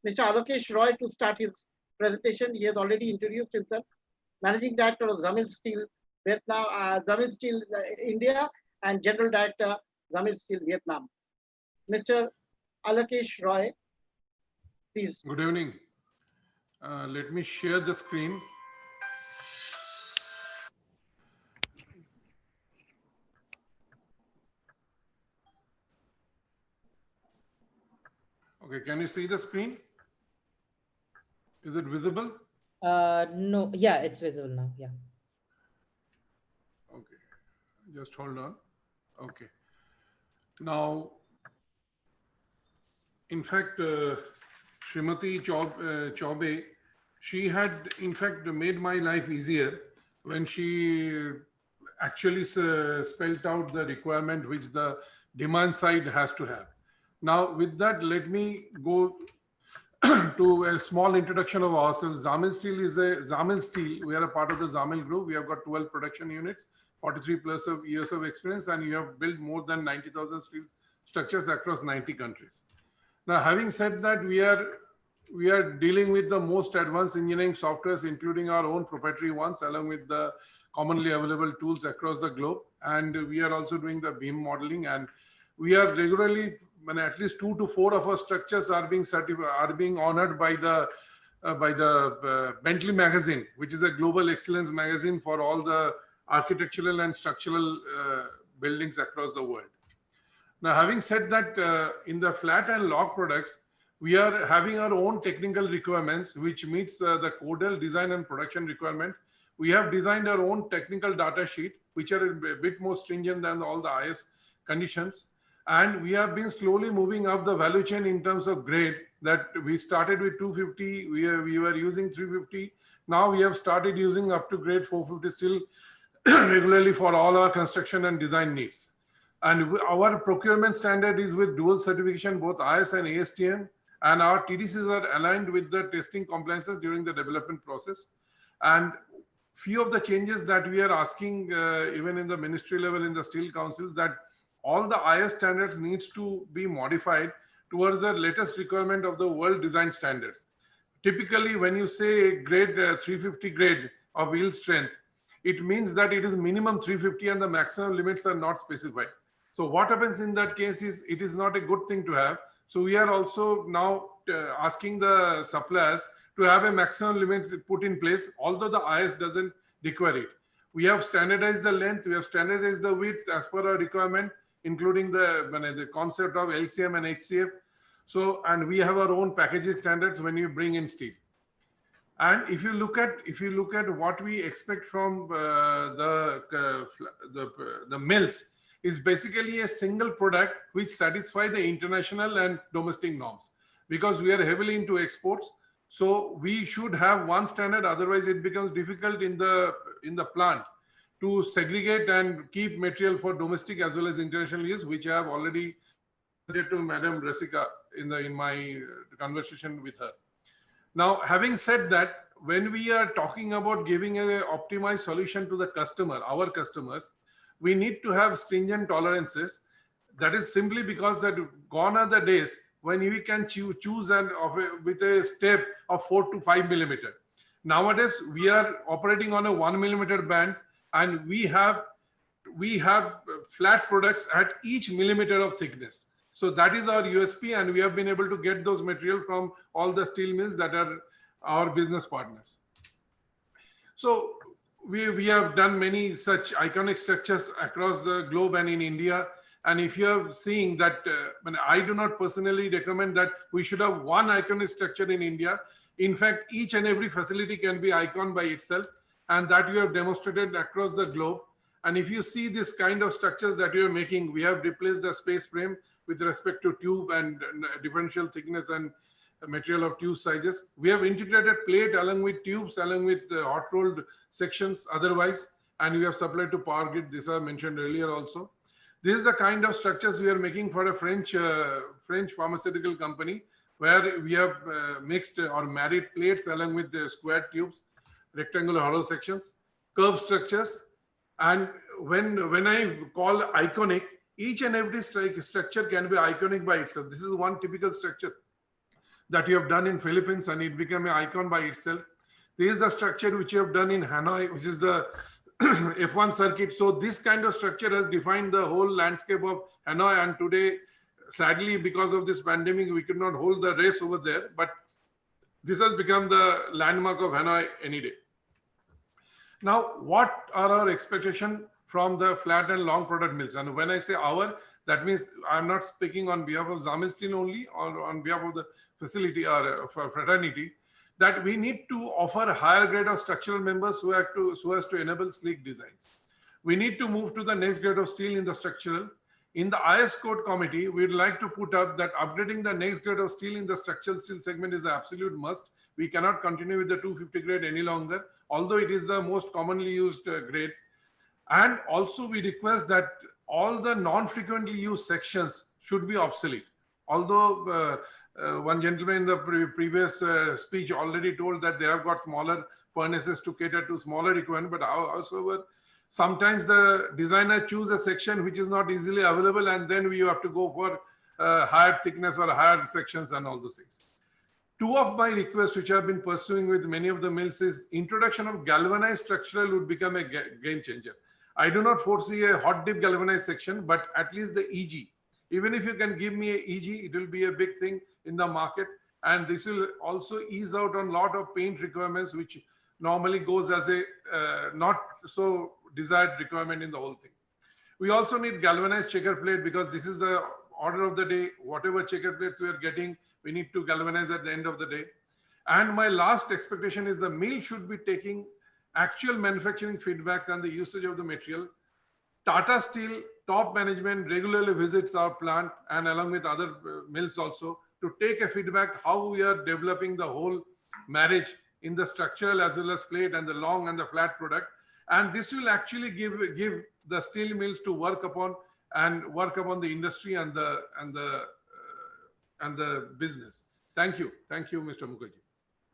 Mr. Alakesh Roy to start his presentation. He has already introduced himself. Managing Director of Zamil Steel Vietnam, Zamil Steel India, and General Director Zamil Steel Vietnam. Mr. Alakesh Roy, please. Good evening. Let me share the screen. Okay, can you see the screen? Is it visible? No, yeah, it's visible now. Yeah. Okay, just hold on. Okay. Now, in fact, Srimati Chaube, she had in fact made my life easier when she actually spelled out the requirement which the demand side has to have. Now, with that, let me go to a small introduction of ourselves. Zamil Steel is Zamil Steel. We are a part of the Zamil group. We have got 12 production units, 43 plus of years of experience, and you have built more than 90,000 steel structures across 90 countries. Now, having said that, we are dealing with the most advanced engineering softwares, including our own proprietary ones, along with the commonly available tools across the globe. And we are also doing the beam modeling, and we are regularly, at least 2 to 4 of our structures are being honored by the Bentley magazine, which is a global excellence magazine for all the architectural and structural buildings across the world. Now, having said that, in the flat and log products, we are having our own technical requirements, which meets the codal design and production requirement. We have designed our own technical data sheet, which are a bit more stringent than all the IS conditions. And we have been slowly moving up the value chain in terms of grade. That we started with 250, we were using 350. Now we have started using up to grade 450 still regularly for all our construction and design needs. And our procurement standard is with dual certification, both IS and ASTM. And our TDCs are aligned with the testing compliances during the development process. And few of the changes that we are asking, even in the ministry level in the steel councils, that all the IS standards needs to be modified towards the latest requirement of the world design standards. Typically, when you say grade 350 grade of wheel strength, it means that it is minimum 350 and the maximum limits are not specified. So what happens in that case is it is not a good thing to have. So we are also now asking the suppliers to have a maximum limit put in place, although the IS doesn't require it. We have standardized the length, we have standardized the width as per our requirement, including the concept of LCM and HCF. So, and we have our own packaging standards when you bring in steel. And if you look at what we expect from the mills, is basically a single product which satisfies the international and domestic norms, because we are heavily into exports. So we should have one standard, otherwise it becomes difficult in the plant to segregate and keep material for domestic as well as international use, which I have already said to Madam Rasika in my conversation with her. Now, having said that, when we are talking about giving an optimized solution to the customer, our customers, we need to have stringent tolerances. That is simply because that gone are the days when we can choose with a step of 4 to 5 millimeter. Nowadays, we are operating on a 1 millimeter band, and we have flat products at each millimeter of thickness. So that is our USP, and we have been able to get those material from all the steel mills that are our business partners. So we have done many such iconic structures across the globe and in India. And if you are seeing that, I do not personally recommend that we should have one iconic structure in India. In fact, each and every facility can be icon by itself, and that we have demonstrated across the globe. And if you see this kind of structures that we are making, we have replaced the space frame with respect to tube and differential thickness and material of tube sizes. We have integrated plate along with tubes, along with hot rolled sections otherwise, and we have supplied to power grid. These are mentioned earlier also. This is the kind of structures we are making for a French pharmaceutical company, where we have mixed or married plates along with the square tubes, rectangular hollow sections, curved structures. And when I call iconic, each and every structure can be iconic by itself. This is one typical structure that you have done in Philippines, and it became an icon by itself. This is the structure which you have done in Hanoi, which is the F1 circuit. So this kind of structure has defined the whole landscape of Hanoi, and today, sadly, because of this pandemic, we could not hold the race over there, but this has become the landmark of Hanoi any day. Now, what are our expectations from the flat and long product mills? And when I say our, that means I'm not speaking on behalf of Zamil Steel only, or on behalf of the facility or fraternity, that we need to offer a higher grade of structural members so as to enable sleek designs. We need to move to the next grade of steel in the structural. In the IS code committee, we'd like to put up that upgrading the next grade of steel in the structural steel segment is an absolute must. We cannot continue with the 250 grade any longer, although it is the most commonly used grade. And also we request that all the non-frequently used sections should be obsolete. Although one gentleman in the previous speech already told that they have got smaller furnaces to cater to smaller equipment, but however, sometimes the designer choose a section which is not easily available, and then we have to go for higher thickness or higher sections and all those things. Two of my requests which I have been pursuing with many of the mills is introduction of galvanized structural would become a game changer. I do not foresee a hot dip galvanized section, but at least the EG. Even if you can give me a EG, it will be a big thing in the market. And this will also ease out on a lot of paint requirements, which normally goes as a not so desired requirement in the whole thing. We also need galvanized checker plate, because this is the order of the day. Whatever checker plates we are getting, we need to galvanize at the end of the day. And my last expectation is the mill should be taking actual manufacturing feedbacks and the usage of the material. Tata Steel top management regularly visits our plant, and along with other mills also, to take a feedback how we are developing the whole marriage in the structural as well as plate and the long and the flat product. And this will actually give the steel mills to work upon the industry and the business. Thank you, Mr. Mukherjee.